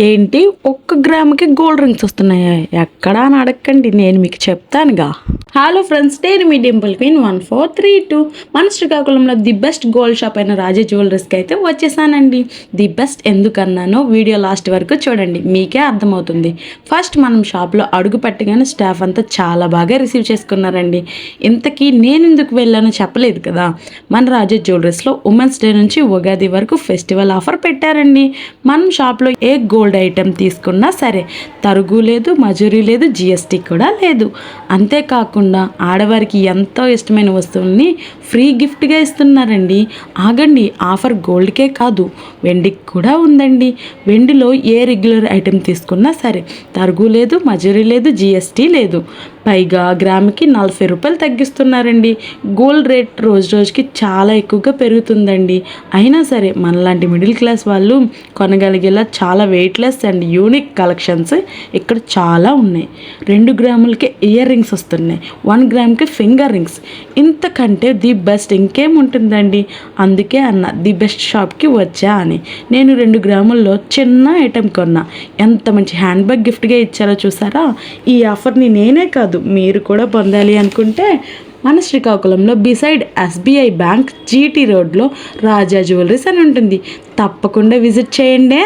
ఏంటి 1 గ్రాముకి gold rings వస్తున్నాయా? ఎక్కడా అని అడగండి, నేను మీకు చెప్తానుగా. హలో ఫ్రెండ్స్, నేను మీ డింపుల్ క్వీన్ 1432. మన శ్రీకాకుళంలో ది బెస్ట్ గోల్డ్ షాప్ అయిన రాజా జ్యువెలరీస్కి అయితే వచ్చేసానండి. ది బెస్ట్ ఎందుకన్నానో వీడియో లాస్ట్ వరకు చూడండి, మీకే అర్థమవుతుంది. ఫస్ట్ మనం షాప్లో అడుగు పెట్టగానే స్టాఫ్ అంతా చాలా బాగా రిసీవ్ చేసుకున్నారండి. ఇంతకీ నేను ఎందుకు వెళ్ళానో చెప్పలేదు కదా. మన రాజా జ్యువెలరీస్లో ఉమెన్స్ డే నుంచి ఉగాది వరకు ఫెస్టివల్ ఆఫర్ పెట్టారండి. మనం షాప్లో ఏ గోల్డ్ ఐటెం తీసుకున్నా సరే తరుగు లేదు, మజూరీ లేదు, జిఎస్టీ కూడా లేదు. అంతేకాకుండా ఆడవారికి ఎంతో ఇష్టమైన వస్తువుల్ని ఫ్రీ గిఫ్ట్గా ఇస్తున్నారండి. ఆగండి, ఆఫర్ గోల్డ్కే కాదు వెండికి కూడా ఉందండి. వెండిలో ఏ రెగ్యులర్ ఐటెం తీసుకున్నా సరే తరుగు లేదు, మజూరీ లేదు, జిఎస్టీ లేదు. పైగా గ్రాముకి 40 రూపాయలు తగ్గిస్తున్నారండి. గోల్డ్ రేట్ రోజు రోజుకి చాలా ఎక్కువగా పెరుగుతుందండి. అయినా సరే మనలాంటి మిడిల్ క్లాస్ వాళ్ళు కొనగలిగేలా చాలా వెయిట్లెస్ అండ్ యూనిక్ కలెక్షన్స్ ఇక్కడ చాలా ఉన్నాయి. 2 గ్రాములకి ఇయర్ రింగ్స్ వస్తున్నాయి, 1 గ్రామ్కి ఫింగర్ రింగ్స్. ఇంతకంటే ది బెస్ట్ ఇంకేం ఉంటుందండి. అందుకే అన్న ది బెస్ట్ షాప్కి వచ్చా అని. నేను 2 గ్రాముల్లో చిన్న ఐటెం కొన్నా. ఎంత మంచి హ్యాండ్ బ్యాగ్ గిఫ్ట్గా ఇచ్చారో చూసారా. ఈ ఆఫర్ని నేనే కాదు మీరు కూడా పొందాలి అనుకుంటే మన శ్రీకాకుళంలో బిసైడ్ ఎస్బీఐ బ్యాంక్ జీటీ రోడ్లో రాజా జ్యువెలరీస్ అని ఉంటుంది. తప్పకుండా విజిట్ చేయండి.